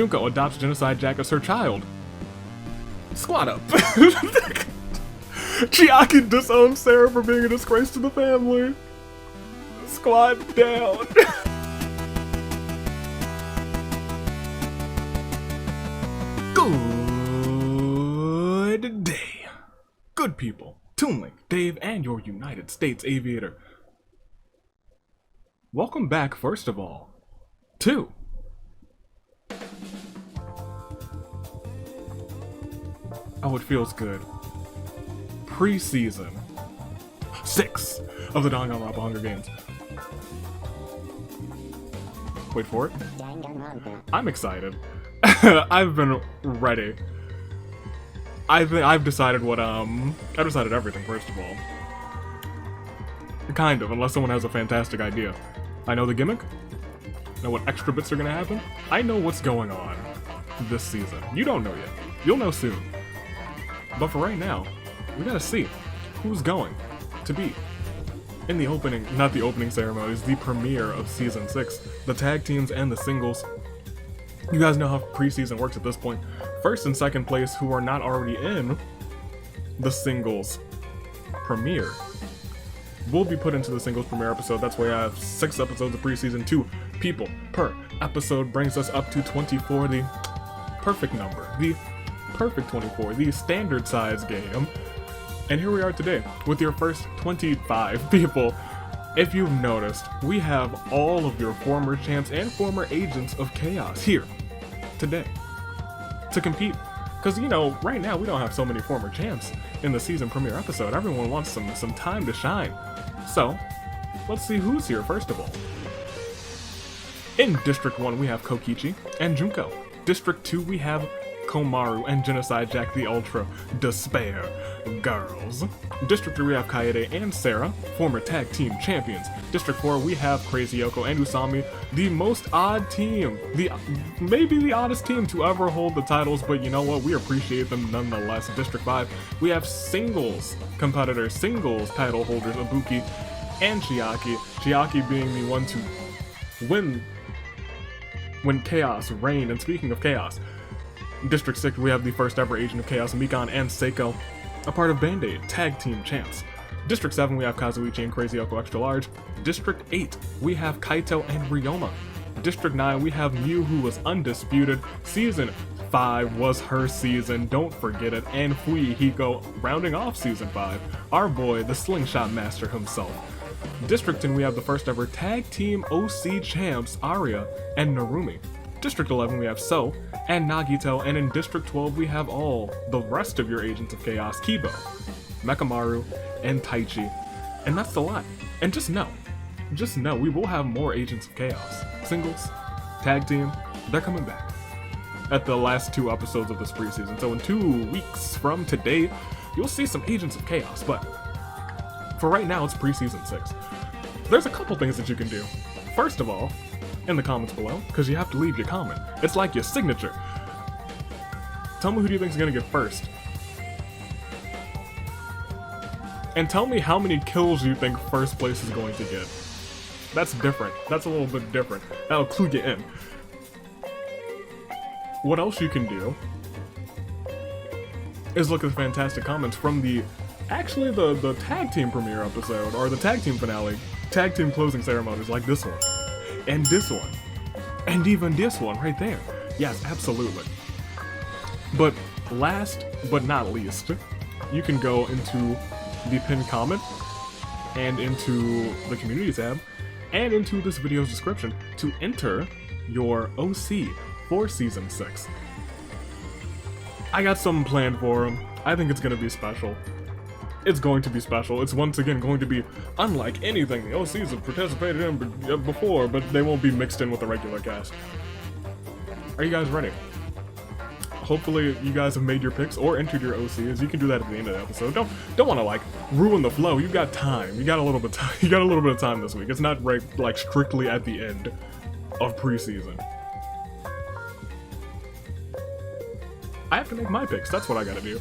Junko adopts Genocide Jack as her child. Squad up. Chiaki disowns Sarah for being a disgrace to the family. Squad down. Good day, good people. Toonlink, Dave, and your United States Aviator. Welcome back, first of all, to oh, it feels good. PreSeason 6 of the Danganronpa Hunger Games. Wait for it. I'm excited. I've been ready. I've decided what I've decided everything, first of all. Kind of, unless someone has a fantastic idea. I know the gimmick. I know what extra bits are gonna happen. I know what's going on this season. You don't know yet. You'll know soon. But for right now, we gotta see who's going to be in the opening, not the opening ceremonies, the premiere of Season 6, the tag teams and the singles. You guys know how PreSeason works at this point. First and second place who are not already in the singles premiere will be put into the singles premiere episode. That's why I have 6 episodes of PreSeason. 2 people per episode brings us up to 24, the perfect number, the perfect 24, the standard size game. And here we are today with your first 25 people. If you've noticed, we have all of your former champs and former agents of chaos here today to compete. Because, you know, right now we don't have so many former champs in the season premiere episode. Everyone wants some time to shine. So, let's see who's here first of all. In District 1 we have Kokichi and Junko. District 2 we have Komaru and Genocide Jack, the Ultra Despair Girls. District 3 we have Kaede and Sarah, former tag team champions. District 4 we have Crazy Yoko and Usami, the most odd team, maybe the oddest team to ever hold the titles, but you know what, we appreciate them nonetheless. District 5 we have singles competitors, singles title holders, Ibuki and Chiaki. Chiaki being the one to win when chaos reigned. And speaking of chaos, District 6, we have the first ever Agent of Chaos, Mikan and Seiko, a part of Band-Aid, tag team champs. District 7, we have Kazuichi and Crazy Yoko Extra Large. District 8, we have Kaito and Ryoma. District 9, we have Mew, who was undisputed. Season 5 was her season, don't forget it. And Fui Hiko, rounding off Season 5, our boy, the Slingshot Master himself. District 10, we have the first ever tag team OC champs, Arya and Narumi. District 11, we have So and Nagito, and in District 12, we have all the rest of your Agents of Chaos, Kibo, Mekamaru, and Taichi. And that's the lot. And just know, we will have more Agents of Chaos. Singles, tag team, they're coming back at the last 2 episodes of this PreSeason. So in 2 weeks from today, you'll see some Agents of Chaos, but for right now, it's PreSeason 6. There's a couple things that you can do. First of all, in the comments below, because you have to leave your comment. It's like your signature. Tell me who do you think is going to get first. And tell me how many kills you think first place is going to get. That's different. That's a little bit different. That'll clue you in. What else you can do is look at the fantastic comments from the tag team premiere episode, or the tag team finale, tag team closing ceremonies like this one. And this one. And even this one right there. Yes, absolutely. But last but not least, you can go into the pinned comment and into the community tab and into this video's description to enter your OC for Season 6. I got something planned for them. I think it's going to be special. It's going to be special. It's once again going to be unlike anything the OCs have participated in before, but they won't be mixed in with the regular cast. Are you guys ready? Hopefully you guys have made your picks or entered your OCs. You can do that at the end of the episode. Don't want to like ruin the flow. You've got time. You got a little bit of time this week. It's not right like strictly at the end of PreSeason. I have to make my picks. That's what I gotta do.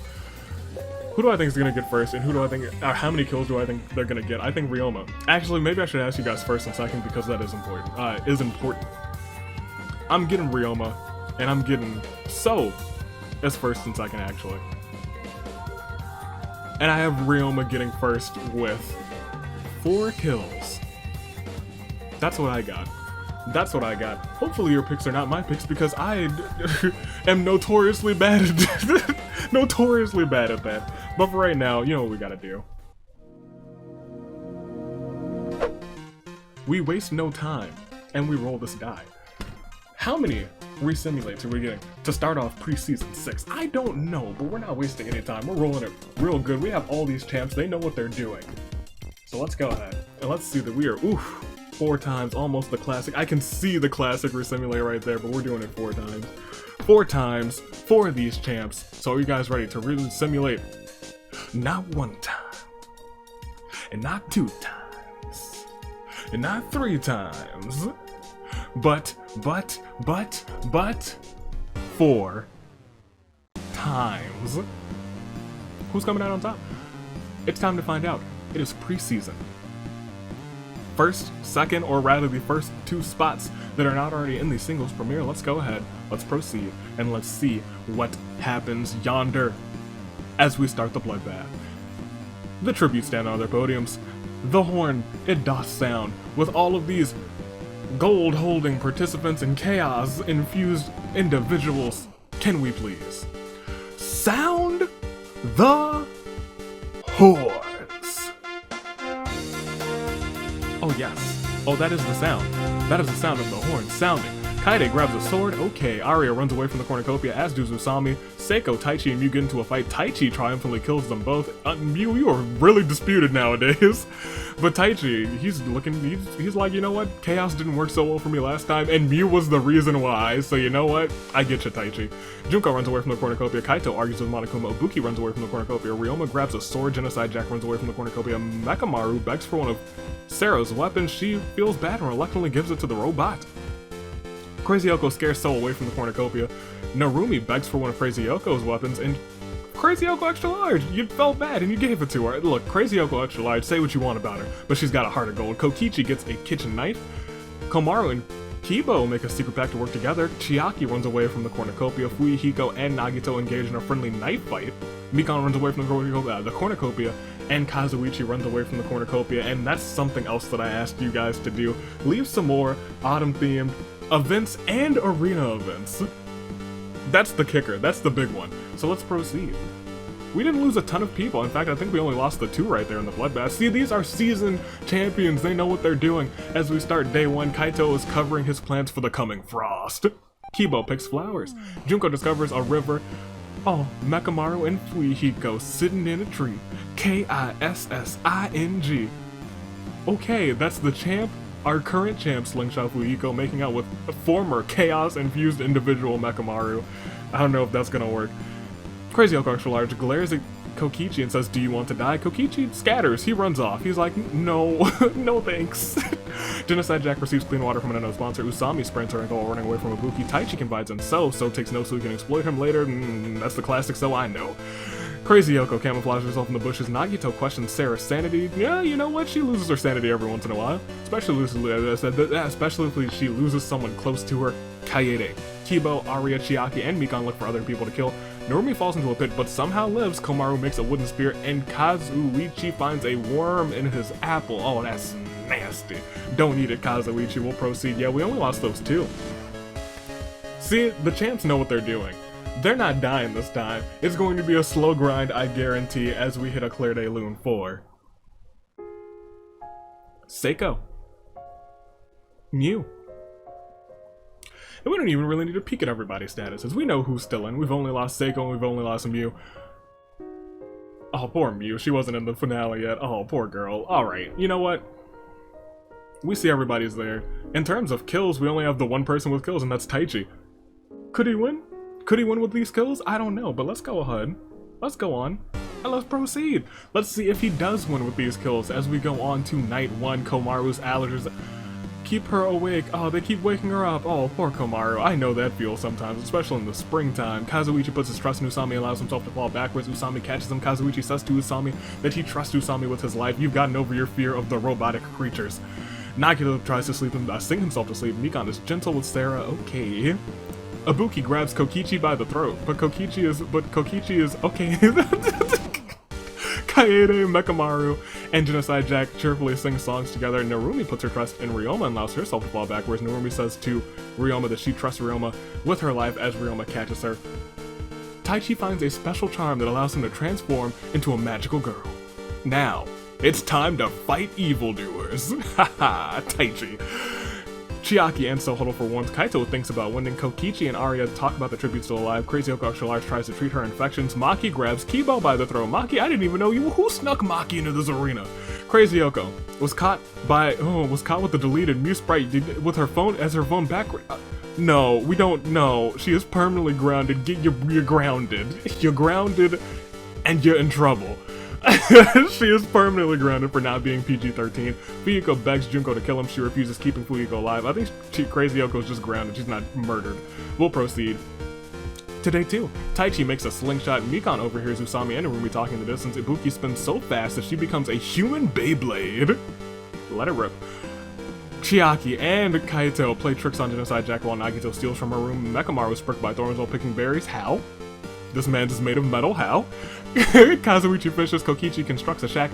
Who do I think is gonna get first, and who do I think, how many kills do I think they're gonna get? I think Ryoma. Actually, maybe I should ask you guys first and second because that is important. I'm getting Ryoma. And I'm getting so as first and second, actually. And I have Ryoma getting first with 4 kills. That's what I got. That's what I got. Hopefully your picks are not my picks, because I am notoriously bad at notoriously bad at that. But for right now, you know what we gotta do. We waste no time, and we roll this die. How many resimulates are we getting to start off preseason 6? I don't know, but we're not wasting any time. We're rolling it real good. We have all these champs. They know what they're doing. So let's go ahead, and let's see that we are, 4 times, almost the classic. I can see the classic resimulate right there, but we're doing it 4 times. 4 times, 4 of these champs. So are you guys ready to really simulate? Not 1 time, and not 2 times, and not 3 times, but 4 times. Who's coming out on top? It's time to find out. It is preseason. First, second, or rather the first 2 spots that are not already in the singles premiere. Let's go ahead, let's proceed, and let's see what happens yonder as we start the bloodbath. The tributes stand on their podiums. The horn, it doth sound, with all of these gold-holding participants and chaos-infused individuals. Can we please sound the horns? Oh yes. Oh, that is the sound. That is the sound of the horn sounding. Kaede grabs a sword. Okay, Arya runs away from the cornucopia, as does Usami. Seiko, Taichi, and Mew get into a fight. Taichi triumphantly kills them both. Mew, you are really disputed nowadays. But Taichi, he's like, you know what? Chaos didn't work so well for me last time, and Mew was the reason why. So you know what? I get you, Taichi. Junko runs away from the cornucopia. Kaito argues with Monokuma. Ibuki runs away from the cornucopia. Ryoma grabs a sword. Genocide Jack runs away from the cornucopia. Mekamaru begs for one of Sarah's weapons. She feels bad and reluctantly gives it to the robot. Crazy Yoko scares So away from the cornucopia. Narumi begs for one of Crazy Yoko's weapons, and Crazy Yoko Extra Large, you felt bad and you gave it to her. Look, Crazy Yoko Extra Large, say what you want about her, but she's got a heart of gold. Kokichi gets a kitchen knife. Komaru and Kibo make a secret pact to work together. Chiaki runs away from the cornucopia. Fuihiko and Nagito engage in a friendly knife fight. Mikan runs away from the cornucopia, and Kazuichi runs away from the cornucopia, and that's something else that I asked you guys to do. Leave some more autumn-themed events and arena events. That's the kicker, that's the big one. So let's proceed. We didn't lose a ton of people. In fact, I think we only lost the 2 right there in the bloodbath. See, these are seasoned champions. They know what they're doing. As we start day 1, Kaito is covering his plants for the coming frost. Kibo picks flowers. Junko discovers a river. Oh, Mekamaru and Fuihiko sitting in a tree. Kissing. Okay, that's the champ. Our current champ, Slingshot Fuihiko, making out with a former chaos-infused individual Mekamaru. I don't know if that's gonna work. Crazy Yoko Extra Large glares at Kokichi and says, "Do you want to die?" Kokichi scatters. He runs off. He's like, no, no thanks. Genocide Jack receives clean water from an unknown sponsor. Usami sprints her ankle while running away from Ibuki. Taichi confides in So takes no so he can exploit him later. That's the classic So I know. Crazy Yoko camouflages herself in the bushes. Nagito questions Sarah's sanity. Yeah, you know what? She loses her sanity every once in a while. Especially if she loses someone close to her. Kaede. Kibo, Arya, Chiaki, and Mikan look for other people to kill. Narumi falls into a pit but somehow lives. Komaru makes a wooden spear, and Kazuichi finds a worm in his apple. Oh, that's nasty. Don't eat it, Kazuichi. We'll proceed. Yeah, we only lost those 2. See, the champs know what they're doing. They're not dying this time. It's going to be a slow grind, I guarantee, as we hit a Clear Day Loon 4. Seiko. Mew. And we don't even really need to peek at everybody's statuses. We know who's still in. We've only lost Seiko and we've only lost Mew. Oh, poor Mew. She wasn't in the finale yet. Oh, poor girl. Alright, you know what? We see everybody's there. In terms of kills, we only have the 1 person with kills, and that's Taichi. Could he win? Could he win with these kills? I don't know, but let's go ahead. Let's go on, and let's proceed. Let's see if he does win with these kills as we go on to night 1. Komaru's allergies keep her awake. Oh, they keep waking her up. Oh, poor Komaru. I know that feels sometimes, especially in the springtime. Kazuichi puts his trust in Usami and allows himself to fall backwards. Usami catches him. Kazuichi says to Usami that he trusts Usami with his life. You've gotten over your fear of the robotic creatures. Nagito tries to sing himself to sleep. Mikan is gentle with Sarah. Okay. Ibuki grabs Kokichi by the throat, but Kokichi is okay. Kaede, Mekamaru, and Genocide Jack cheerfully sing songs together. Narumi puts her trust in Ryoma and allows herself to fall back, whereas Narumi says to Ryoma that she trusts Ryoma with her life as Ryoma catches her. Taichi finds a special charm that allows him to transform into a magical girl. Now, it's time to fight evildoers. Haha, Taichi. Chiaki and So Huddle for warns Kaito thinks about winning. Kokichi and Arya talk about the tribute still alive. Crazy Oko Extra Large tries to treat her infections. Maki grabs Kibo by the throat. Maki, I didn't even know you. Who snuck Maki into this arena? Crazy Oko was caught with the deleted Mew Sprite with her phone as her phone back. No, we don't know. She is permanently grounded. You're grounded. You're grounded, and you're in trouble. She is permanently grounded for not being PG-13. Fuyuko begs Junko to kill him. She refuses, keeping Fuyuko alive. I think Crazy Yoko is just grounded. She's not murdered. We'll proceed. Today too, Taichi makes a slingshot. Mikan overhears Usami and Narumi talking in the distance. Ibuki spins so fast that she becomes a human Beyblade. Let it rip. Chiaki and Kaito play tricks on Genocide Jack while Nagito steals from her room. Mekamaru was pricked by thorns while picking berries. How? This man's is made of metal. How? Kazuichi fishes. Kokichi constructs a shack.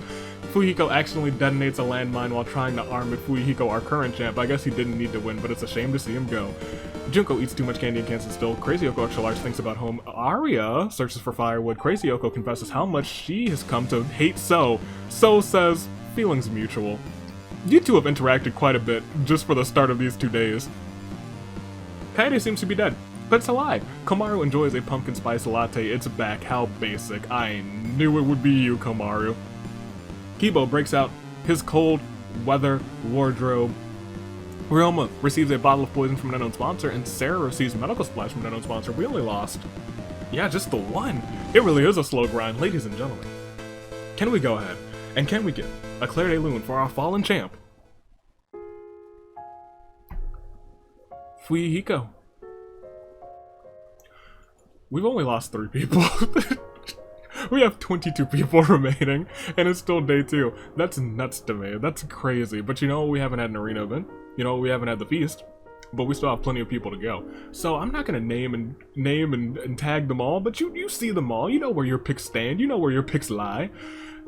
Fuyuhiko accidentally detonates a landmine while trying to arm it. Fuyuhiko, our current champ. I guess he didn't need to win, but it's a shame to see him go. Junko eats too much candy and can't sit still. Crazy Yoko Extra Large thinks about home. Arya searches for firewood. Crazy Yoko confesses how much she has come to hate So. So says, feelings mutual. You two have interacted quite a bit just for the start of these 2 days. Kaede seems to be dead. But it's a lie. Komaru enjoys a pumpkin spice latte. It's back. How basic. I knew it would be you, Komaru. Kibo breaks out his cold weather wardrobe. Ryoma receives a bottle of poison from an unknown sponsor, and Sarah receives medical supplies from an unknown sponsor. We only lost. Yeah, just the one. It really is a slow grind, ladies and gentlemen. Can we go ahead? And can we get a Claire de Lune for our fallen champ? Fuyuhiko. We've only lost 3 people. We have 22 people remaining, and it's still day 2. That's nuts to me. That's crazy. But you know, we haven't had an arena event. You know, we haven't had the feast. But we still have plenty of people to go. So I'm not gonna name and tag them all, but you see them all. You know where your picks stand. You know where your picks lie.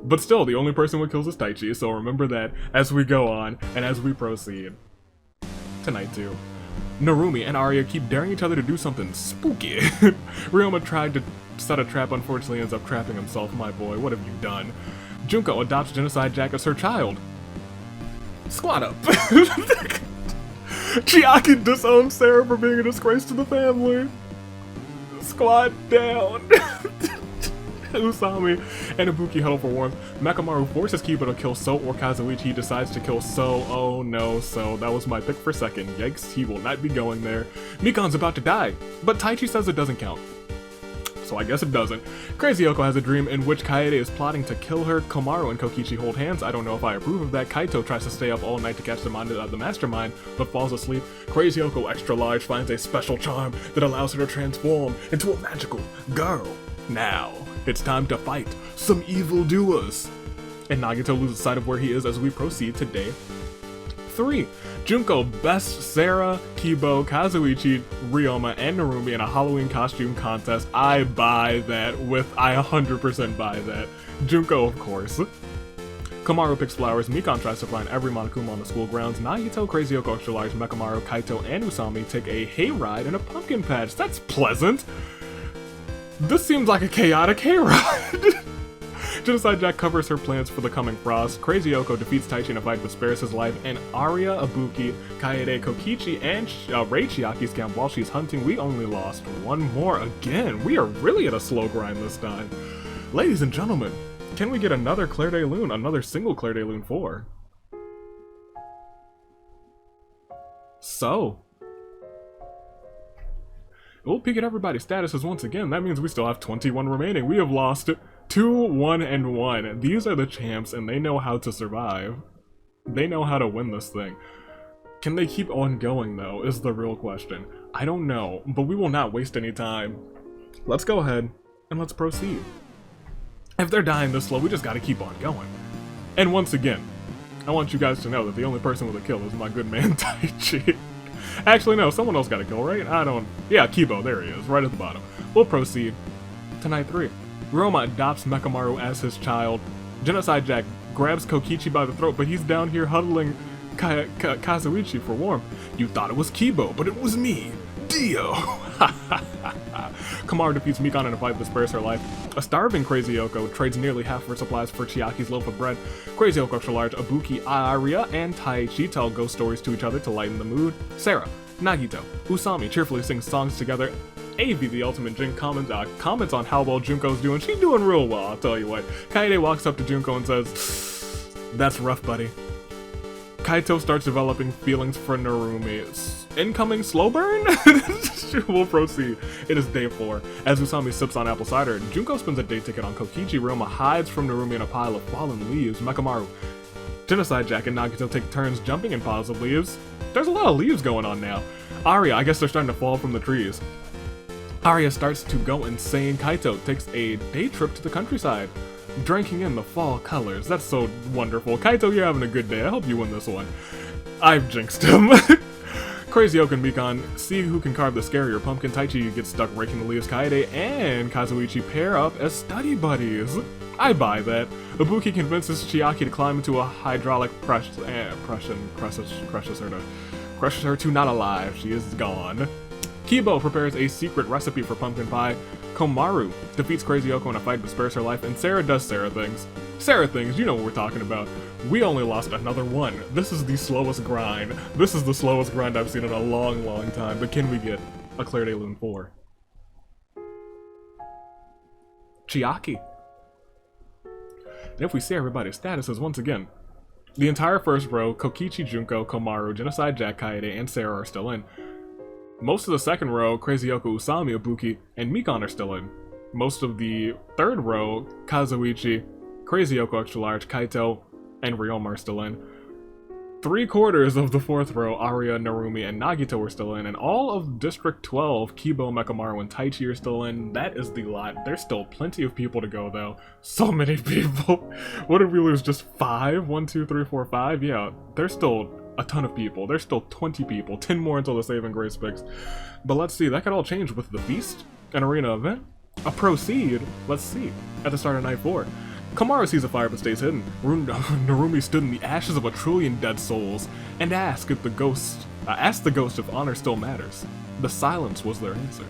But still, the only person who kills is Taichi. So remember that as we go on and as we proceed. Tonight too. Narumi and Arya keep daring each other to do something spooky. Ryoma tried to set a trap, unfortunately ends up trapping himself. My boy, what have you done? Junko adopts Genocide Jack as her child. Squat up. Chiaki disowns Sarah for being a disgrace to the family. Squat down. Usami and Ibuki huddle for warmth. Mekamaru forces Kiba to kill So or Kazuichi. He decides to kill So. Oh no, So. That was my pick for second. Yikes, he will not be going there. Mikan's about to die, but Taichi says it doesn't count. So I guess it doesn't. Crazy Yoko has a dream in which Kaede is plotting to kill her. Komaru and Kokichi hold hands. I don't know if I approve of that. Kaito tries to stay up all night to catch the mastermind, but falls asleep. Crazy Yoko Extra Large finds a special charm that allows her to transform into a magical girl. Now, it's time to fight some evildoers. And Nagito loses sight of where he is as we proceed to day 3. Junko bests Sarah, Kibo, Kazuichi, Ryoma, and Narumi in a Halloween costume contest. I buy that I 100% buy that. Junko, of course. Komaru picks flowers. Mikan tries to find every Monokuma on the school grounds. Nagito, Crazy Yoko Extra Large, Mekamaru, Kaito, and Usami take a hayride in a pumpkin patch. That's pleasant. This seems like a chaotic hayride. Genocide Jack covers her plans for the coming frost. Crazy Yoko defeats Taichi in a fight but spares his life. And Arya, Ibuki, Kaede, Kokichi, and Rei Chiaki's camp while she's hunting. We only lost 1 more again. We are really at a slow grind this time. Ladies and gentlemen, can we get another Claire de Lune? Another single Claire de Lune 4? So. We'll peek at everybody's statuses once again. That means we still have 21 remaining. We have lost 2, 1, and 1. These are the champs, and they know how to survive. They know how to win this thing. Can they keep on going, though, is the real question. I don't know, but we will not waste any time. Let's go ahead, and let's proceed. If they're dying this slow, we just gotta keep on going. And once again, I want you guys to know that the only person with a kill is my good man Taichi. Actually, no, someone else gotta go, right? Yeah, Kibo, there he is, right at the bottom. We'll proceed to night 3. Ryoma adopts Mekamaru as his child. Genocide Jack grabs Kokichi by the throat, but he's down here huddling Kazuichi for warmth. You thought it was Kibo, but it was me, Dio! Kamaru defeats Mikon in a fight that spares her life. A starving Crazy Yoko trades nearly half of her supplies for Chiaki's loaf of bread. Crazy Yoko Extra Large, Ibuki, Aria, and Taichi tell ghost stories to each other to lighten the mood. Sarah, Nagito, Usami cheerfully sing songs together. AV, the ultimate Jin, comments on how well Junko's doing. She's doing real well, I'll tell you what. Kaede walks up to Junko and says, "That's rough, buddy." Kaito starts developing feelings for Narumi. Incoming slow burn? We'll proceed. It is day 4. As Usami sips on apple cider, Junko spends a day ticket on Kokichi. Ryoma hides from Narumi in a pile of fallen leaves. Mekamaru, Genocide Jack, and Nagito take turns jumping in piles of leaves. There's a lot of leaves going on now. Aria, I guess they're starting to fall from the trees. Aria starts to go insane. Kaito takes a day trip to the countryside, drinking in the fall colors. That's so wonderful. Kaito, you're having a good day. I hope you win this one. I've jinxed him. Crazy Oak and Mikon see who can carve the scarier pumpkin. Taichi gets stuck raking the leaves. Kaede and Kazuichi pair up as study buddies. I buy that. Ibuki convinces Chiaki to climb into a hydraulic press and crushes her to not alive. She is gone. Kibo prepares a secret recipe for pumpkin pie. Komaru defeats Crazy Yoko in a fight but spares her life, and Sarah does Sarah things. Sarah things, you know what we're talking about. We only lost another one. This is the slowest grind. This is the slowest grind I've seen in a long, long time, but can we get a Claire de Lune 4? Chiaki. And if we see everybody's statuses once again, the entire first row, Kokichi, Junko, Komaru, Genocide Jack, Kaede, and Sarah are still in. Most of the second row, Crazy Yoko, Usami, Ibuki, and Mikon are still in. Most of the third row, Kazuichi, Crazy Yoko Extra Large, Kaito, and Ryoma are still in. 3/4 of the fourth row, Aria, Narumi, and Nagito are still in, and all of District 12, Kibo, Mekamaru, and Taichi are still in. That is the lot. There's still plenty of people to go, though. So many people. What did we lose? Just 5? 1, 2, 3, 4, 5? Yeah, there's still a ton of people. There's still 20 people. 10 more until the save and grace picks. But let's see. That could all change with the Feast, an arena event, a proceed. Let's see. At the start of night 4. Kamaru sees a fire but stays hidden. Narumi stood in the ashes of a trillion dead souls and asked the ghost if honor still matters. The silence was their answer.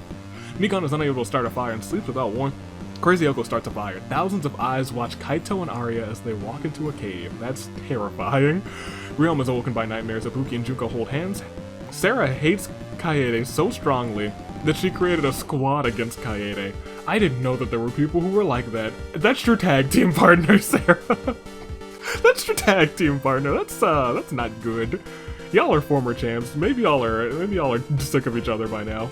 Mikon is unable to start a fire and sleeps without warmth. Crazy Yoko starts a fire. Thousands of eyes watch Kaito and Aria as they walk into a cave. That's terrifying. Ryoma is awoken by nightmares. Ibuki and Junko hold hands. Sarah hates Kaede so strongly that she created a squad against Kaede. I didn't know that there were people who were like that. That's your tag team partner, Sarah. That's your tag team partner. That's not good. Y'all are former champs. Maybe y'all are sick of each other by now.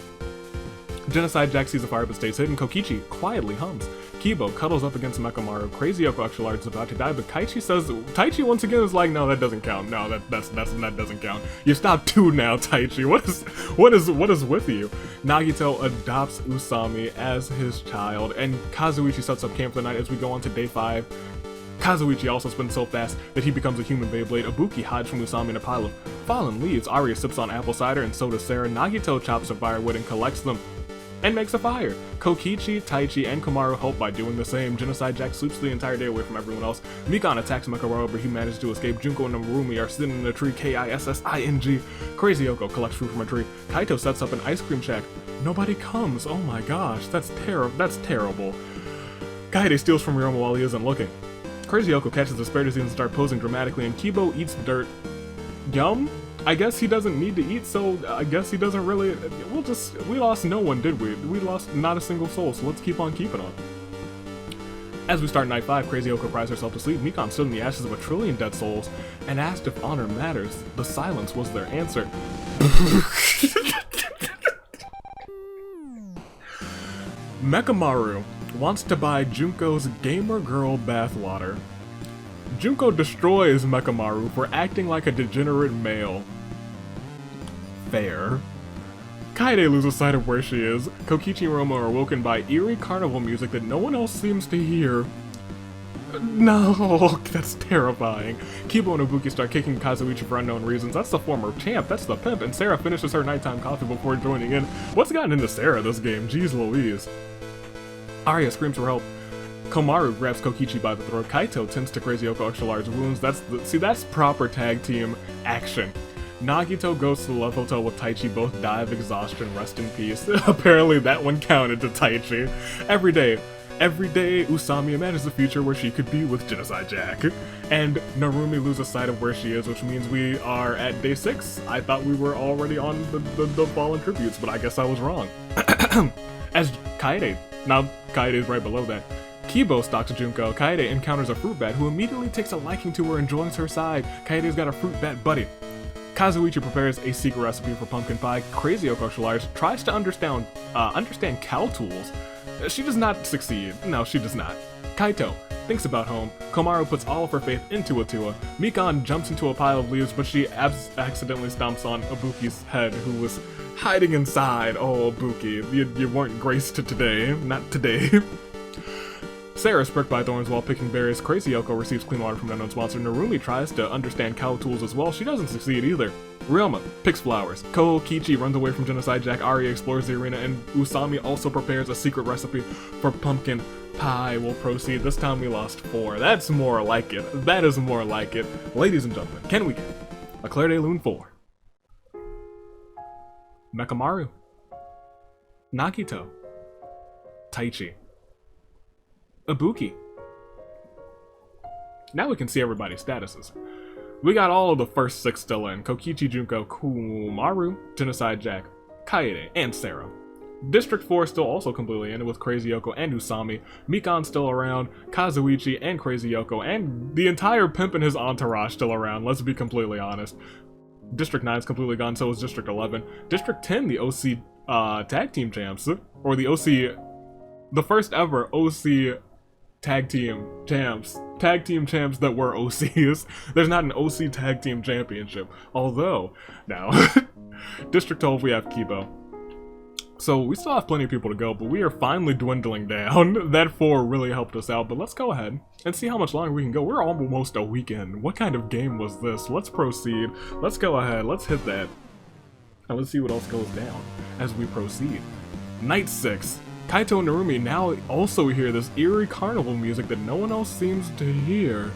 Genocide Jack sees a fire but stays hidden. Kokichi quietly hums. Kibo cuddles up against Mekamaru. Crazy Yoko Extra Large is about to die, but Taichi once again is like, no, that doesn't count. No, that doesn't count. You stopped 2 now, Taichi. What is with you? Nagito adopts Usami as his child, and Kazuichi sets up camp for the night as we go on to day 5. Kazuichi also spins so fast that he becomes a human Beyblade. Ibuki hides from Usami in a pile of fallen leaves. Aria sips on apple cider, and so does Sarah. Nagito chops a firewood and collects them and makes a fire. Kokichi, Taichi, and Komaru help by doing the same. Genocide Jack sleeps the entire day away from everyone else. Mikon attacks Mekamaru, but he manages to escape. Junko and Narumi are sitting in a tree, Kissing. Crazy Yoko collects fruit from a tree. Kaito sets up an ice cream shack. Nobody comes. Oh my gosh, that's terrible. Kaede steals from Ryoma while he isn't looking. Crazy Yoko catches the spare disease and starts posing dramatically, and Kibo eats dirt. Yum? I guess he doesn't need to eat, so I guess he doesn't really... We lost no one, did we? We lost not a single soul, so let's keep on keeping on. As we start night 5, Crazy Yoko cries herself to sleep. Mikon stood in the ashes of a trillion dead souls and asked if honor matters. The silence was their answer. Mekamaru wants to buy Junko's gamer girl bathwater. Junko destroys Mekamaru for acting like a degenerate male. Fair. Kaede loses sight of where she is. Kokichi and Ryoma are awoken by eerie carnival music that no one else seems to hear. No, that's terrifying. Kibo and Ibuki start kicking Kazuichi for unknown reasons. That's the former champ, that's the pimp, and Sarah finishes her nighttime coffee before joining in. What's gotten into Sarah this game? Jeez Louise. Arya screams for help. Komaru grabs Kokichi by the throat. Kaito tends to Crazy Yoko extra large wounds. That's proper tag team action. Nagito goes to the love hotel with Taichi, both die of exhaustion, rest in peace. Apparently that one counted to Taichi. Every day, Usami imagines the future where she could be with Genocide Jack. And Narumi loses sight of where she is, which means we are at day 6. I thought we were already on the fallen tributes, but I guess I was wrong. As Kaede, now Kaede is right below that. Kibo stalks Junko. Kaede encounters a fruit bat who immediately takes a liking to her and joins her side. Kaede's got a fruit bat buddy. Kazuichi prepares a secret recipe for pumpkin pie. Crazy Yoko Shalars tries to understand cow tools. She does not succeed. No, she does not. Kaito thinks about home. Komaru puts all of her faith into Atua. Mikan jumps into a pile of leaves, but she accidentally stomps on Ibuki's head, who was hiding inside. Oh, Ibuki, you weren't graced today. Not today. Sarah is pricked by thorns while picking berries. Crazy Yoko receives clean water from an unknown sponsor. Narumi tries to understand cow tools as well. She doesn't succeed either. Ryoma picks flowers. Kokichi runs away from Genocide Jack. Arya explores the arena, and Usami also prepares a secret recipe for pumpkin pie. We'll proceed. This time we lost 4. That's more like it. That is more like it. Ladies and gentlemen, can we get a Claire de Lune 4? Mekamaru. Nagito. Taichi. Ibuki. Now we can see everybody's statuses. We got all of the first 6 still in. Kokichi, Junko, Komaru, Genocide Jack, Kaede, and Sarah. District 4 still also completely in with Crazy Yoko and Usami. Mikan still around, Kazuichi and Crazy Yoko, and the entire pimp and his entourage still around, let's be completely honest. District 9 is completely gone, so is District 11. District 10, the OC tag team champs, or the OC, the first ever OC tag team champs that were OCs. There's not an OC tag team championship. Although, now, District 12 we have Kibo. So we still have plenty of people to go, but we are finally dwindling down. That 4 really helped us out, but let's go ahead and see how much longer we can go. We're almost a weekend. What kind of game was this? Let's proceed. Let's go ahead. Let's hit that. And let's see what else goes down as we proceed. Night 6. Kaito and Narumi now also hear this eerie carnival music that no one else seems to hear.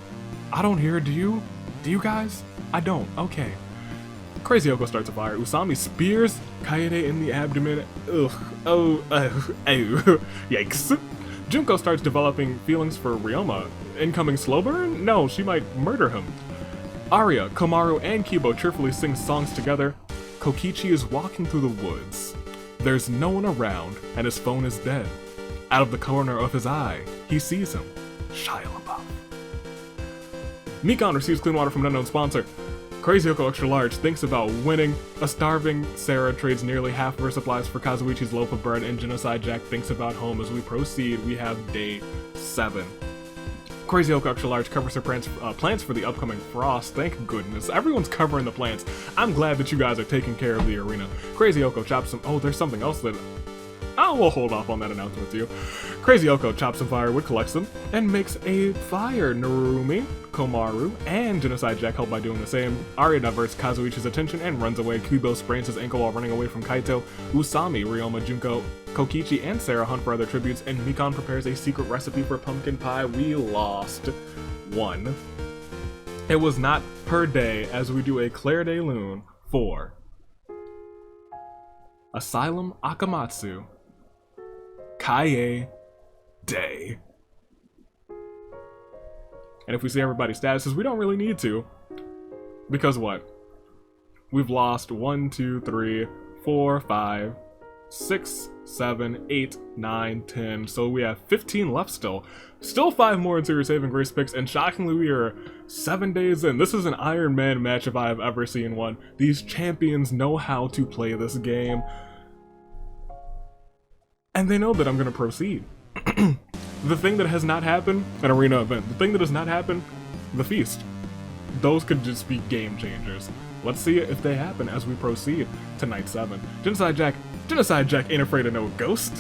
I don't hear it, do you? Do you guys? I don't, okay. Crazy Yoko starts a fire. Usami spears Kaede in the abdomen. Ugh, oh, yikes. Junko starts developing feelings for Ryoma. Incoming slow burn? No, she might murder him. Arya, Komaru, and Kibo cheerfully sing songs together. Kokichi is walking through the woods. There's no one around, and his phone is dead. Out of the corner of his eye, he sees him. Shia LaBeouf. Mikan receives clean water from an unknown sponsor. Crazy Yoko Extra Large thinks about winning. A starving Sarah trades nearly half of her supplies for Kazuichi's loaf of bread, and Genocide Jack thinks about home. As we proceed, we have day 7. Crazy Yoko Extra Large covers her plants for the upcoming frost. Thank goodness. Everyone's covering the plants. I'm glad that you guys are taking care of the arena. Crazy Yoko chops some... Oh, there's something else that... Oh, we'll hold off on that announcement too. Crazy Yoko chops some firewood, collects them, and makes a fire. Narumi, Komaru, and Genocide Jack help by doing the same. Arya diverts Kazuichi's attention and runs away. Kubo sprains his ankle while running away from Kaito. Usami, Ryoma, Junko, Kokichi, and Sarah hunt for other tributes, and Mikan prepares a secret recipe for pumpkin pie. We lost 1. It was not per day as we do a Claire de Lune 4. Asylum Akamatsu. Kaie Day. And if we see everybody's statuses, we don't really need to. Because what? We've lost 1, 2, 3, 4, 5, 6, 7, 8, 9, 10. So we have 15 left still. Still 5 more into your saving grace picks, and shockingly we are 7 days in. This is an Iron Man match if I have ever seen one. These champions know how to play this game. And they know that I'm gonna proceed. The thing that has not happened, an arena event. The thing that has not happened, the feast. Those could just be game changers. Let's see if they happen as we proceed to Night 7. Genocide Jack ain't afraid of no ghost.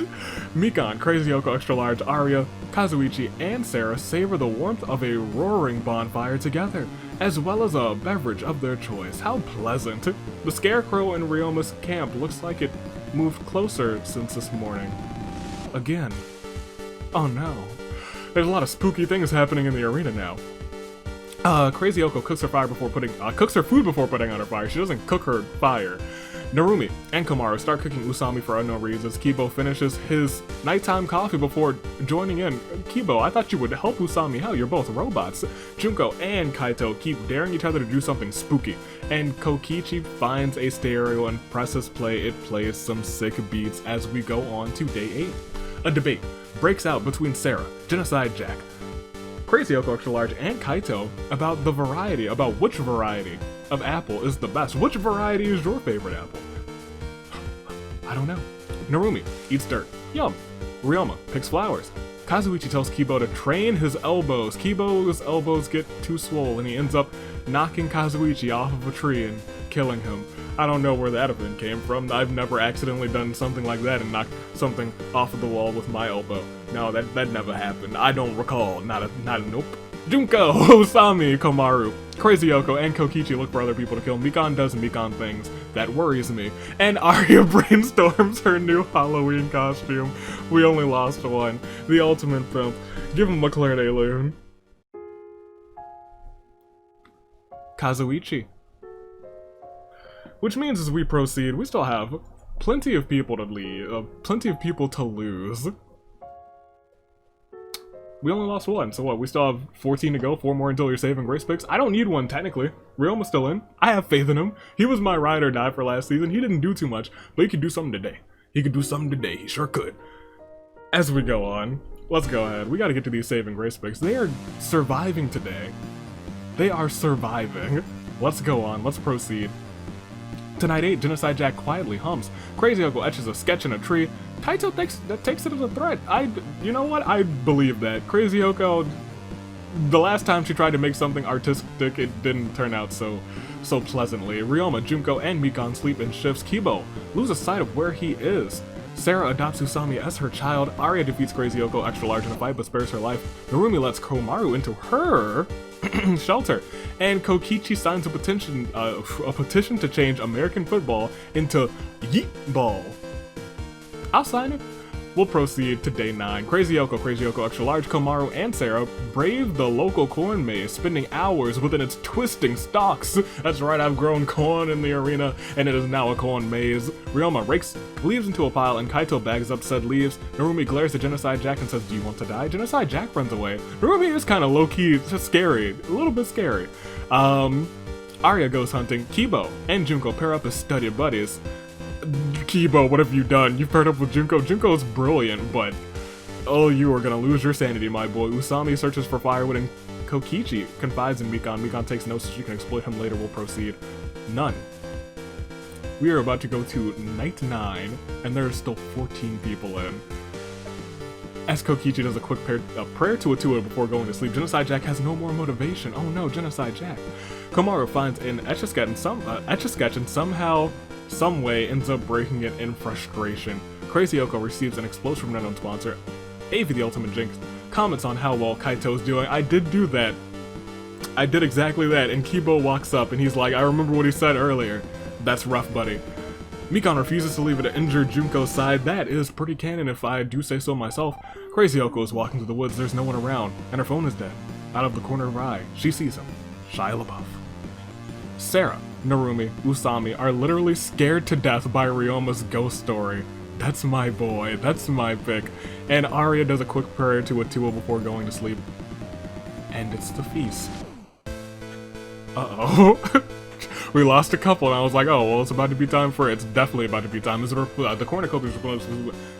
Mikan, Crazy Yoko Extra Large, Arya, Kazuichi, and Sarah savor the warmth of a roaring bonfire together, as well as a beverage of their choice. How pleasant. The Scarecrow in Ryoma's camp looks like it moved closer since this morning. Again. Oh no. There's a lot of spooky things happening in the arena now. Crazy Yoko cooks her food before putting on her fire. She doesn't cook her fire. Narumi and Komaru start cooking Usami for unknown reasons. Kibo finishes his nighttime coffee before joining in. Kibo, I thought you would help Usami out. You're both robots. Junko and Kaito keep daring each other to do something spooky. And Kokichi finds a stereo and presses play. It plays some sick beats as we go on to day 8. A debate breaks out between Sarah, Genocide Jack, Crazy Yoko Extra Large, and Kaito about which variety of apple is the best. Which variety is your favorite apple? I don't know. Narumi eats dirt. Yum. Ryoma picks flowers. Kazuichi tells Kibo to train his elbows. Kibo's elbows get too swole and he ends up knocking Kazuichi off of a tree and killing him. I don't know where that event came from. I've never accidentally done something like that and knocked something off of the wall with my elbow. No, that never happened. I don't recall. Not a nope. Junko, Usami, Komaru, Crazy Yoko, and Kokichi look for other people to kill. Mikan does Mikan things. That worries me. And Arya brainstorms her new Halloween costume. We only lost one. The ultimate film. Give him a Claire de Lune. Kazuichi. Which means as we proceed, we still have plenty of people to lose. We only lost one, so what? We still have 14 to go, 4 more until your saving grace picks. I don't need one, technically. Ryoma's still in. I have faith in him. He was my ride or die for last season. He didn't do too much, but he could do something today. He sure could. As we go on, let's go ahead. We gotta get to these saving grace picks. They are surviving today. They are surviving. Let's go on, let's proceed. Tonight 8, Genocide Jack quietly hums. Crazy Yoko etches a sketch in a tree. Kaito takes it as a threat. You know what? I believe that. Crazy Yoko, the last time she tried to make something artistic, it didn't turn out so pleasantly. Ryoma, Junko, and Mikan sleep in shifts. Kibo loses sight of where he is. Sarah adopts Usami as her child. Arya defeats Crazy Yoko Extra Large in a fight but spares her life. Narumi lets Komaru into her shelter, and Kokichi signs a petition to change American football into yeet ball. I'll sign it. We'll proceed to day 9. Crazy Yoko Extra Large, Komaru, and Sarah brave the local corn maze, spending hours within its twisting stalks. That's right, I've grown corn in the arena, and it is now a corn maze. Ryoma rakes leaves into a pile, and Kaito bags up said leaves. Narumi glares at Genocide Jack and says, "Do you want to die?" Genocide Jack runs away. Narumi is kind of low-key, just scary, a little bit scary. Arya goes hunting. Kibo and Junko pair up as studied buddies. Kibo, what have you done? You've paired up with Junko. Junko's brilliant, but oh, you are gonna lose your sanity, my boy. Usami searches for firewood and Kokichi confides in Mikan. Mikan takes notes so she can exploit him later. We'll proceed. None. We are about to go to night 9, and there are still 14 people in. As Kokichi does a quick prayer to Atua before going to sleep, Genocide Jack has no more motivation. Oh no, Genocide Jack. Komaru finds an etch-a-sketch and somehow, some way, ends up breaking it in frustration. Crazy Yoko receives an explosion from an unknown sponsor. Avi the Ultimate Jinx comments on how well Kaito's doing. I did do that. I did exactly that, and Kibo walks up and he's like, I remember what he said earlier. That's rough, buddy. Mikan refuses to leave it to injure Junko's side. That is pretty canon if I do say so myself. Crazy Yoko is walking through the woods, there's no one around, and her phone is dead. Out of the corner of her eye, she sees him. Shia LaBeouf. Sarah, Narumi, Usami are literally scared to death by Ryoma's ghost story. That's my boy, that's my pick. And Arya does a quick prayer to Atua before going to sleep. And it's the feast. Uh-oh. We lost a couple, and I was like, oh, well, it's about to be time for it. It's definitely about to be time. The cornucopias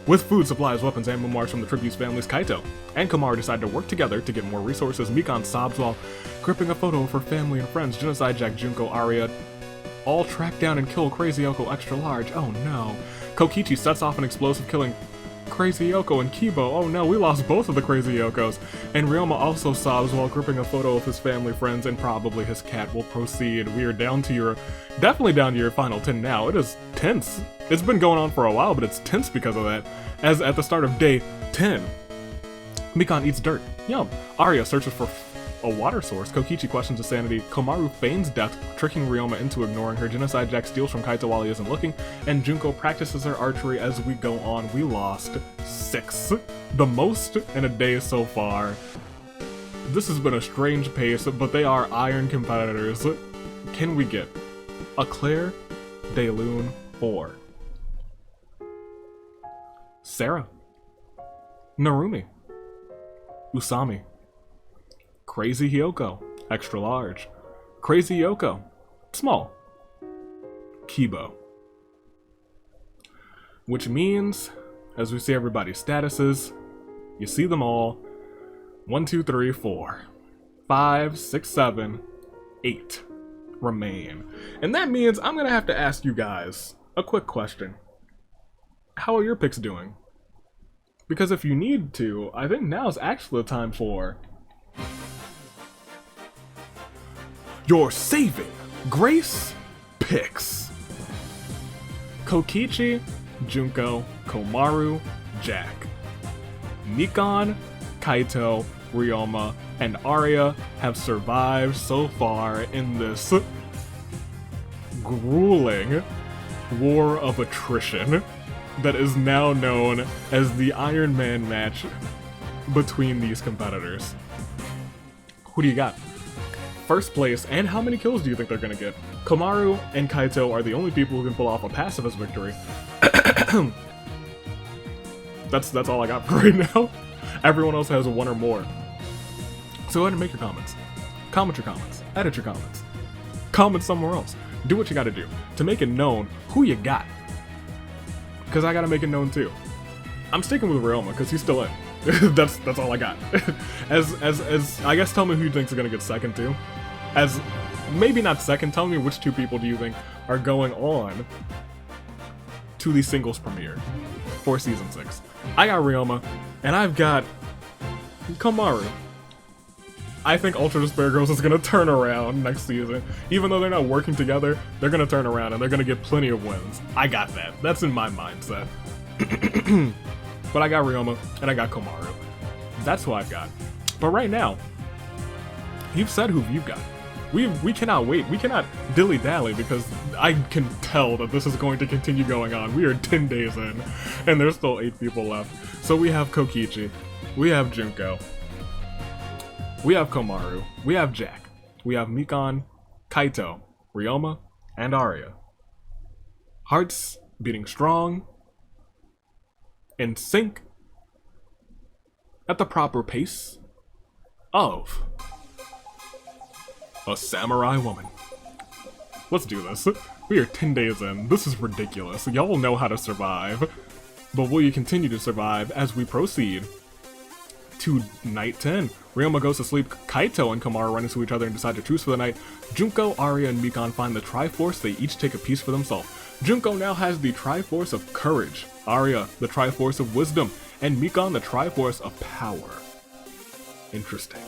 with food, supplies, weapons, and memoirs from the Tributes families. Kaito and Komaru decide to work together to get more resources. Mikan sobs while gripping a photo of her family and friends. Genocide Jack, Junko, Arya all track down and kill Crazy Yoko Extra Large. Oh no. Kokichi sets off an explosive, killing Crazy Yoko and Kibo. Oh no, we lost both of the Crazy Yokos. And Ryoma also sobs while gripping a photo of his family, friends, and probably his cat. Will proceed. We are definitely down to your final 10 now. It is tense. It's been going on for a while, but it's tense because of that. As at the start of day 10, Mikan eats dirt. Yum. Arya searches for a water source. Kokichi questions his sanity. Komaru feigns death, tricking Ryoma into ignoring her. Genocide Jack steals from Kaito while he isn't looking. And Junko practices her archery as we go on. We lost 6. The most in a day so far. This has been a strange pace, but they are iron competitors. Can we get a Claire de Lune 4? Sarah. Narumi. Usami. Crazy Hyoko, extra large. Crazy Yoko, small. Kibo. Which means, as we see everybody's statuses, you see them all. 1, 2, 3, 4, 5, 6, 7, 8 remain. And that means I'm gonna have to ask you guys a quick question. How are your picks doing? Because if you need to, I think now is actually the time for your saving grace picks. Kokichi, Junko, Komaru, Jack. Mikan, Kaito, Ryoma, and Arya have survived so far in this grueling war of attrition that is now known as the Iron Man match between these competitors. Who do you got? First place, and how many kills do you think they're gonna get? Komaru and Kaito are the only people who can pull off a pacifist victory. That's all I got for right now. Everyone else has 1 or more. So go ahead and make your comments. Comment your comments. Edit your comments. Comment somewhere else. Do what you gotta do to make it known who you got. Because I gotta make it known too. I'm sticking with Ryoma because he's still in. that's all I got. as I guess tell me who you think is gonna get second too. As maybe not second, tell me which 2 people do you think are going on to the singles premiere for season 6. I got Ryoma, and I've got Komaru. I think Ultra Despair Girls is gonna turn around next season. Even though they're not working together, they're gonna turn around and they're gonna get plenty of wins. I got that. That's in my mindset. But I got Ryoma, and I got Komaru. That's who I've got. But right now, you've said who you've got. We cannot wait. We cannot dilly-dally because I can tell that this is going to continue going on. We are 10 days in, and there's still 8 people left. So we have Kokichi, we have Junko, we have Komaru, we have Jack, we have Mikan, Kaito, Ryoma, and Arya. Hearts beating strong, in sync, at the proper pace of a samurai woman. Let's do this. We are 10 days in. This is ridiculous. Y'all know how to survive. But will you continue to survive as we proceed to night 10? Ryoma goes to sleep. Kaito and Komaru run into each other and decide to truce for the night. Junko, Arya, and Mikan find the Triforce. They each take a piece for themselves. Junko now has the Triforce of Courage. Arya, the Triforce of Wisdom. And Mikan, the Triforce of Power. Interesting.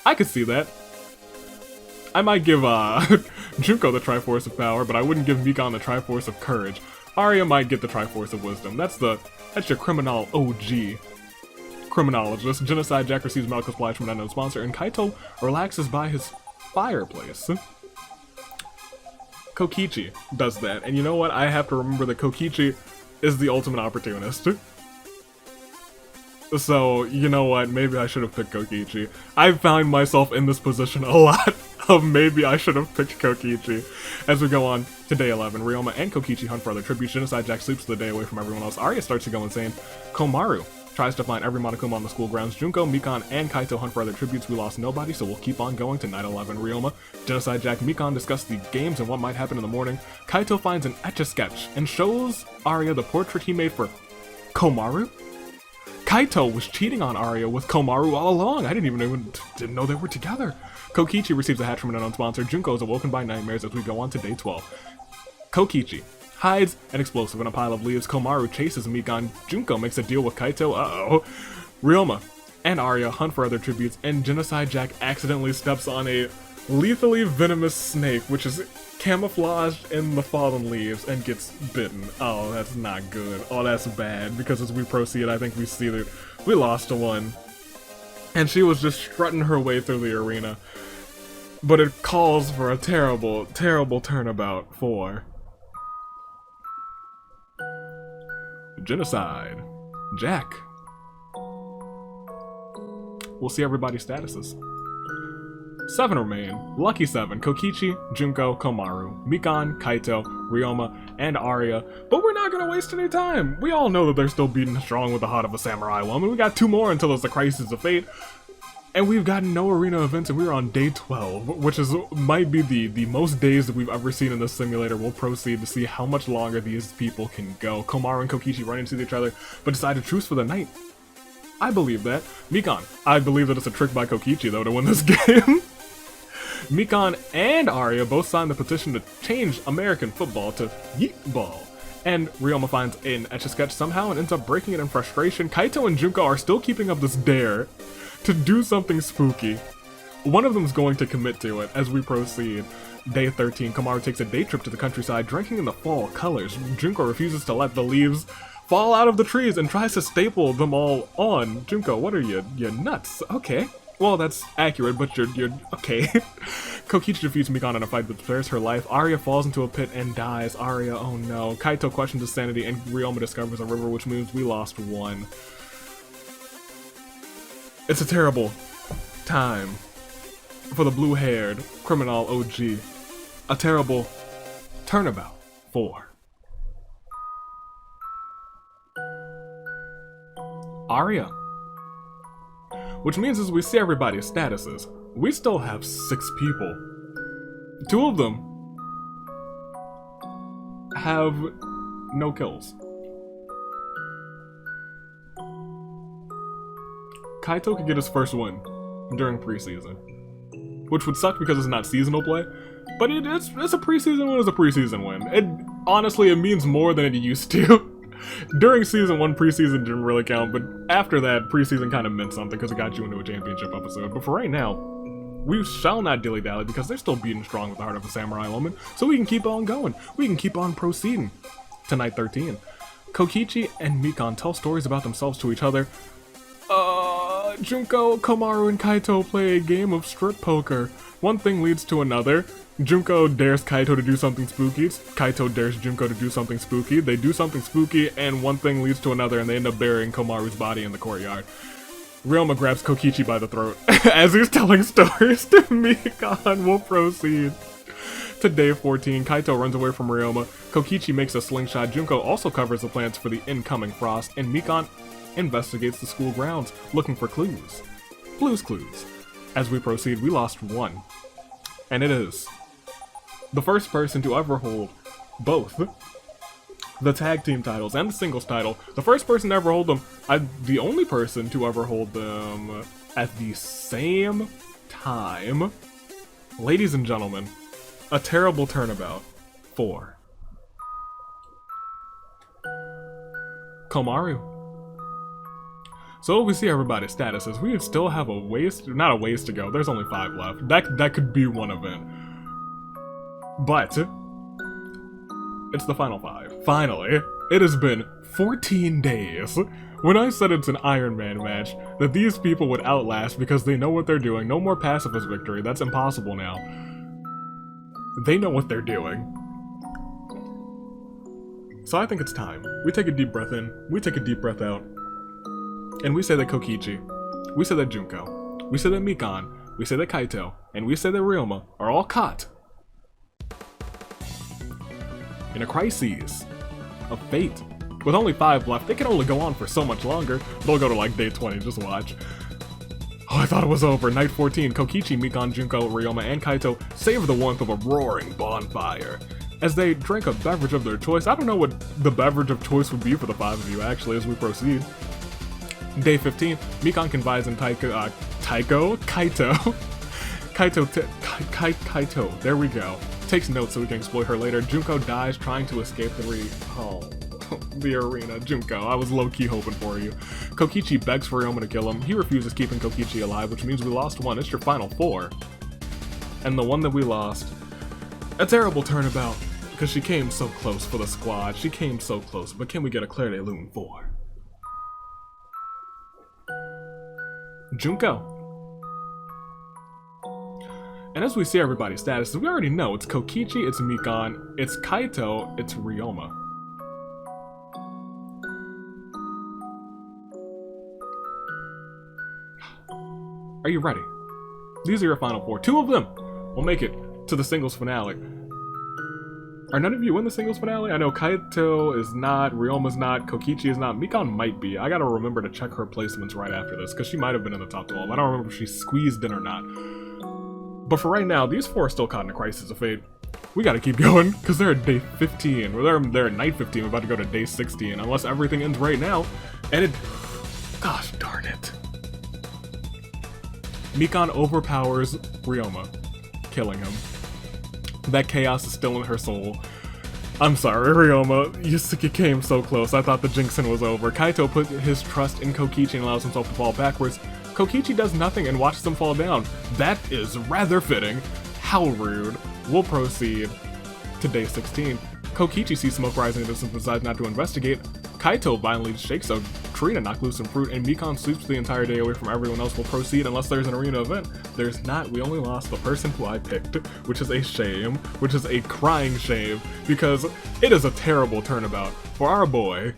I could see that. I might give Junko the Triforce of Power, but I wouldn't give Mikan the Triforce of Courage. Arya might get the Triforce of Wisdom. That's your criminal OG. Criminologist. Genocide Jack receives medical supplies from an unknown sponsor, and Kaito relaxes by his fireplace. Kokichi does that, and you know what? I have to remember that Kokichi is the ultimate opportunist. So, you know what? Maybe I should have picked Kokichi. I found myself in this position a lot of maybe I should have picked Kokichi. As we go on to day 11, Ryoma and Kokichi hunt for other tributes. Genocide Jack sleeps the day away from everyone else. Arya starts to go insane. Komaru tries to find every Monokuma on the school grounds. Junko, Mikan, and Kaito hunt for other tributes. We lost nobody, so we'll keep on going to night 11. Ryoma, Genocide Jack, Mikan discuss the games and what might happen in the morning. Kaito finds an Etch-a-Sketch and shows Arya the portrait he made for Komaru? Kaito was cheating on Arya with Komaru all along. I didn't know they were together. Kokichi receives a hatch from an unknown sponsor. Junko is awoken by nightmares as we go on to day 12. Kokichi hides an explosive in a pile of leaves. Komaru chases Mikan. Junko makes a deal with Kaito. Uh-oh. Ryoma and Arya hunt for other tributes, and Genocide Jack accidentally steps on a lethally venomous snake, which is camouflaged in the fallen leaves, and gets bitten. Oh, that's not good. Oh, that's bad, because as we proceed, I think we see that we lost one. And she was just strutting her way through the arena. But it calls for a terrible, terrible turnabout for Genocide Jack. We'll see everybody's statuses. 7 remain. Lucky 7. Kokichi, Junko, Komaru, Mikan, Kaito, Ryoma, and Arya. But we're not gonna waste any time. We all know that they're still beating strong with the heart of a samurai woman. We got 2 more until it's the Crisis of Fate. And we've gotten no arena events, and we're on day 12, which might be the most days that we've ever seen in this simulator. We'll proceed to see how much longer these people can go. Komaru and Kokichi run into each other, but decide to truce for the night. I believe that. Mikan, I believe that it's a trick by Kokichi, though, to win this game. Mikan and Arya both signed the petition to change American football to yeet ball. And Ryoma finds an Etch-a-Sketch somehow and ends up breaking it in frustration. Kaito and Junko are still keeping up this dare to do something spooky. One of them is going to commit to it as we proceed. Day 13, Komaru takes a day trip to the countryside, drinking in the fall colors. Junko refuses to let the leaves fall out of the trees and tries to staple them all on. Junko, what are you? You're nuts. Okay. Well, that's accurate, but you're okay. Kokichi defeats Mikan in a fight that spares her life. Arya falls into a pit and dies. Arya, oh no. Kaito questions his sanity, and Ryoma discovers a river, which means we lost 1. It's a terrible time for the blue-haired criminal OG. A terrible turnabout for Arya. Which means as we see everybody's statuses, we still have 6 people. 2 of them have no kills. Kaito could get his first win during preseason, which would suck because it's not seasonal play, but it's a preseason win is a preseason win. Honestly, it means more than it used to. During season 1, preseason didn't really count, but after that, preseason kind of meant something because it got you into a championship episode. But for right now, we shall not dilly-dally because they're still beating strong with the heart of a samurai woman, so we can keep on going. We can keep on proceeding. To night 13. Kokichi and Mikan tell stories about themselves to each other. Junko, Komaru, and Kaito play a game of strip poker. One thing leads to another. Junko dares Kaito to do something spooky. Kaito dares Junko to do something spooky. They do something spooky, and one thing leads to another, and they end up burying Komaru's body in the courtyard. Ryoma grabs Kokichi by the throat as he's telling stories to Mikan. We'll proceed. To day 14, Kaito runs away from Ryoma. Kokichi makes a slingshot. Junko also covers the plants for the incoming frost, and Mikan investigates the school grounds, looking for clues. Blue's Clues. As we proceed, we lost 1. And it is the first person to ever hold both the tag team titles and the singles title. The first person to ever hold them, the only person to ever hold them at the same time. Ladies and gentlemen, a terrible turnabout for Komaru. So we see everybody's statuses. We still have not a ways to go. There's only 5 left. That could be one event. But it's the final 5. Finally, it has been 14 days. When I said it's an Iron Man match, that these people would outlast because they know what they're doing. No more pacifist victory. That's impossible now. They know what they're doing. So I think it's time. We take a deep breath in. We take a deep breath out. And we say that Kokichi, we say that Junko, we say that Mikan, we say that Kaito, and we say that Ryoma are all caught in a crisis of fate. With only 5 left, they can only go on for so much longer. They'll go to like day 20, just watch. Oh, I thought it was over. Night 14, Kokichi, Mikan, Junko, Ryoma, and Kaito savor the warmth of a roaring bonfire as they drink a beverage of their choice. I don't know what the beverage of choice would be for the 5 of you, actually, as we proceed. Day 15, Mikan confides in Kaito, there we go, Takes notes so we can exploit her later. Junko dies trying to escape the arena. Junko, I was low-key hoping for you. Kokichi begs for Ryoma to kill him. He refuses, keeping Kokichi alive, which means we lost one. It's your final 4. And the one that we lost, a terrible turnabout, because she came so close for the squad. She came so close, but can we get a Claire de Lune 4? Junko. And as we see everybody's statuses, we already know it's Kokichi, it's Mikan, it's Kaito, it's Ryoma. Are you ready? These are your final 4. 2 of them will make it to the singles finale. Are none of you in the singles finale? I know Kaito is not, Ryoma's not, Kokichi is not, Mikan might be. I gotta remember to check her placements right after this, because she might have been in the top 12. I don't remember if she squeezed in or not. But for right now, these 4 are still caught in a crisis of fate. We gotta keep going, because they're at day 15. Or they're at night 15, we're about to go to day 16, unless everything ends right now. And it... gosh darn it. Mikan overpowers Ryoma, killing him. That chaos is still in her soul. I'm sorry, Ryoma, you came so close. I thought the jinxing was over. Kaito put his trust in Kokichi and allows himself to fall backwards. Kokichi does nothing and watches him fall down. That is rather fitting. How rude. We'll proceed to day 16. Kokichi sees smoke rising in the distance and decides not to investigate. Kaito violently shakes a tree to knock loose some fruit, and Mikan sleeps the entire day away from everyone else. Will proceed unless there's an arena event. There's not. We only lost the person who I picked, which is a shame, which is a crying shame, because it is a terrible turnabout for our boy,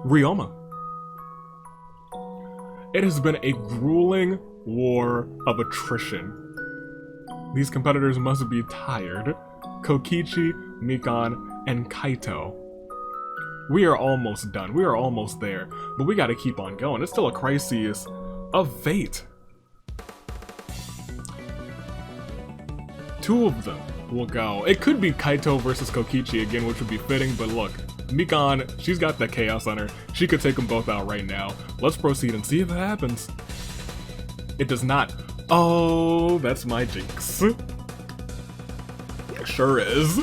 Ryoma. It has been a grueling war of attrition. These competitors must be tired. Kokichi, Mikan, and Kaito. We are almost done. We are almost there. But we gotta keep on going. It's still a crisis of fate. 2 of them will go. It could be Kaito versus Kokichi again, which would be fitting, but look. Mikan, she's got that chaos on her. She could take them both out right now. Let's proceed and see if it happens. It does not. Oh, that's my jinx. Sure is.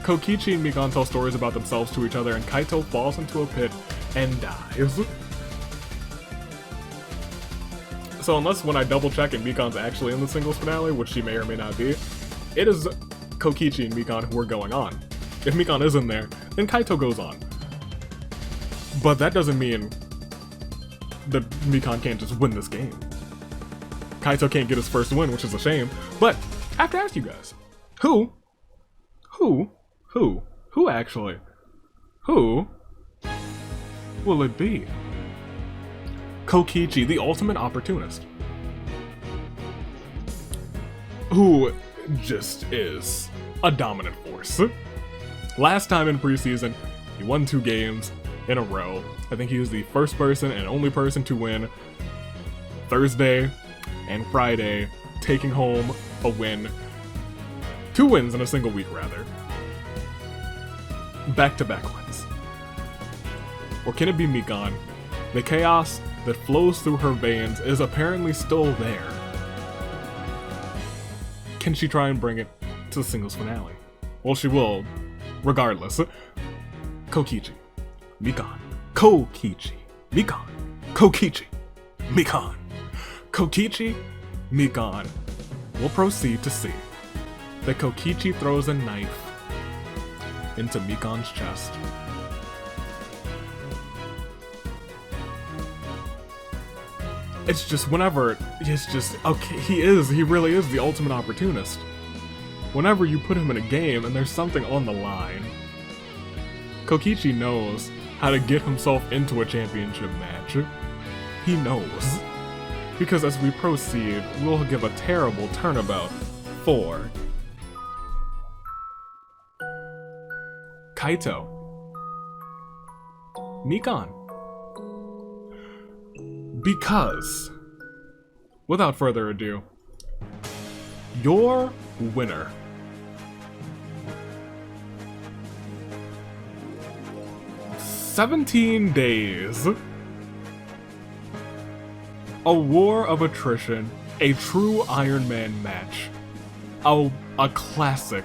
Kokichi and Mikan tell stories about themselves to each other, and Kaito falls into a pit and dies. So unless when I double check and Mikan's actually in the singles finale, which she may or may not be, it is Kokichi and Mikan who are going on. If Mikan is in there, then Kaito goes on. But that doesn't mean that Mikan can't just win this game. Kaito can't get his first win, which is a shame. But I have to ask you guys, who actually, who will it be? Kokichi, the ultimate opportunist, who just is a dominant force. Last time in preseason, he won 2 games in a row. I think he was the first person and only person to win Thursday and Friday, taking home a win. 2 wins in a single week, rather. Back-to-back wins. Or can it be Mikan? The chaos that flows through her veins is apparently still there. Can she try and bring it to the singles finale? Well, she will, regardless. Kokichi, Mikan, Kokichi, Mikan, Kokichi, Mikan, Kokichi, Mikan. We'll proceed to see that Kokichi throws a knife into Mikan's chest. It's just whenever, it's just, okay, he really is the ultimate opportunist. Whenever you put him in a game and there's something on the line, Kokichi knows how to get himself into a championship match. He knows. Because as we proceed, we'll give a terrible turnabout for Kaito, Mikan. Because, without further ado, your winner "17 days, a war of attrition A true Iron Man match. Oh, a classic.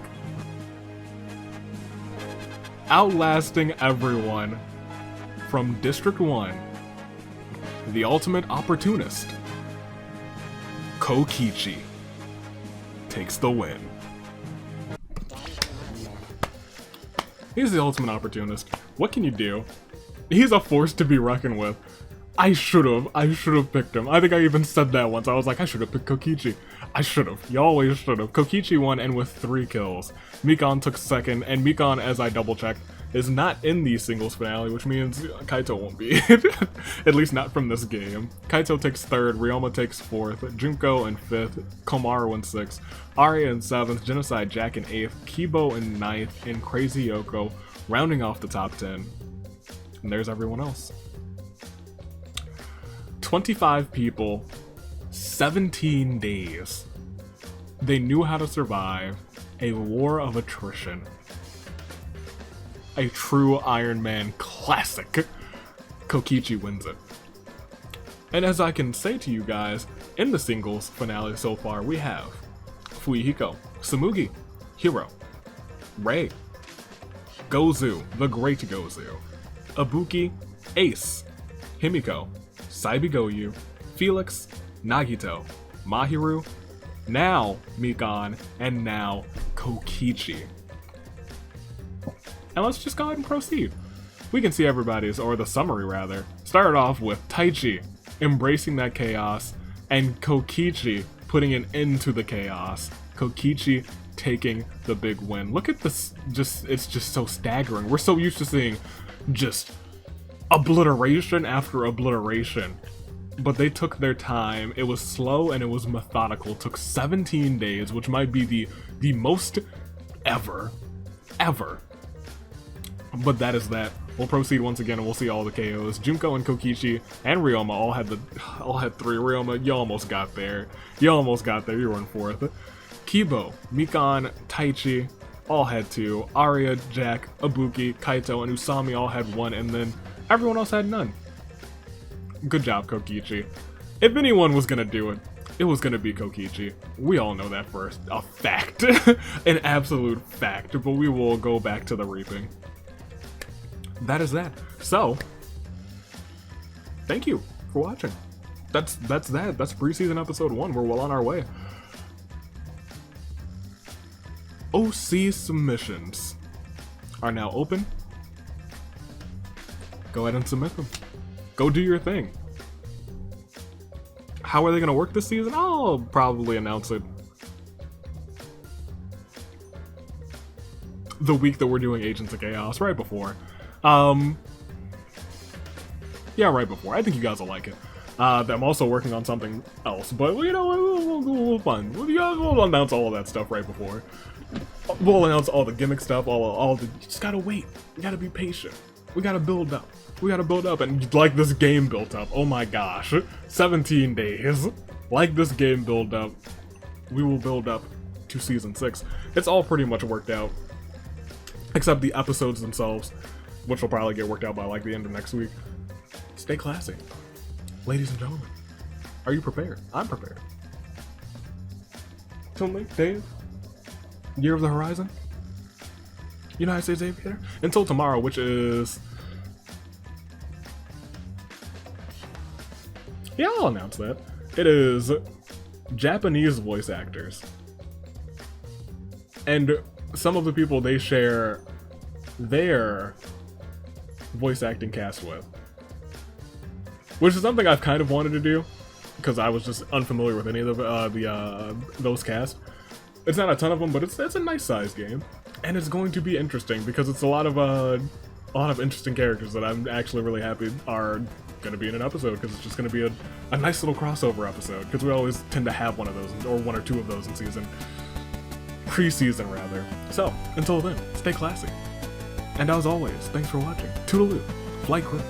Outlasting everyone from District 1. The ultimate opportunist. Kokichi takes the win. He's the ultimate opportunist. What can you do? He's a force to be reckoned with. I should've picked him. I think I even said that once. I was like, I should've picked Kokichi. I should've. You always should've. Kokichi won and with 3 kills. Mikon took second, and Mikon, as I double-checked, is not in the singles finale, which means Kaito won't be. At least not from this game. Kaito takes 3rd, Ryoma takes 4th, Junko in 5th, Komaru in 6th, Arya in 7th, Genocide Jack in 8th, Kibo in 9th, and Crazy Yoko rounding off the top 10. And there's everyone else. 25 people, 17 days. They knew how to survive a war of attrition. A true Iron Man classic. Kokichi wins it. And as I can say to you guys, in the singles finale so far, we have Fuyuhiko, Samugi, Hiro, Rei, Gozu, the great Gozu, Ibuki, Ace, Himiko, Saibigoyu, Felix, Nagito, Mahiru, now Mikon, and now Kokichi. And let's just go ahead and proceed. We can see everybody's, or the summary rather, started off with Taichi embracing that chaos, and Kokichi putting an end to the chaos. Kokichi taking the big win. Look at this, it's just so staggering. We're so used to seeing just obliteration after obliteration. But they took their time. It was slow and it was methodical. It took 17 days, which might be the most ever. But that is that. We'll proceed once again and we'll see all the KOs. Junko and Kokichi and Ryoma all had 3. Ryoma, you almost got there. You were in 4th. Kibo, Mikon, Taichi all had 2. Arya, Jack, Ibuki, Kaito, and Usami all had 1, and then everyone else had none. Good job, Kokichi. If anyone was gonna do it, it was gonna be Kokichi. We all know that first. A fact. An absolute fact, but we will go back to the reaping. That is that. So, thank you for watching. That's that. That's preseason episode 1. We're well on our way. OC submissions are now open. Go ahead and submit them. Go do your thing. How are they going to work this season? I'll probably announce it the week that we're doing Agents of Chaos, right before. Yeah, right before. I think you guys will like it. I'm also working on something else, but you know, we'll fun. We'll announce all of that stuff right before. We'll announce all the gimmick stuff, all the. You just gotta wait. You gotta be patient. We gotta build up. And like this game built up. Oh my gosh, 17 days. Like this game build up, we will build up to season 6. It's all pretty much worked out, except the episodes themselves, which will probably get worked out by like the end of next week. Stay classy, ladies and gentlemen. Are you prepared? I'm prepared. Till Dave, Year of the Horizon, United States Aviator. Until tomorrow, which is... yeah, I'll announce that. It is Japanese voice actors. And some of the people they share their voice acting cast with. Which is something I've kind of wanted to do, because I was just unfamiliar with any of those cast. It's not a ton of them, but it's a nice size game. And it's going to be interesting, because it's a lot of interesting characters that I'm actually really happy are going to be in an episode, because it's just going to be a nice little crossover episode, because we always tend to have one of those, or 1 or 2 of those in season. Pre-season, rather. So, until then, stay classy. And as always, thanks for watching. Toodaloo. Flight Clip.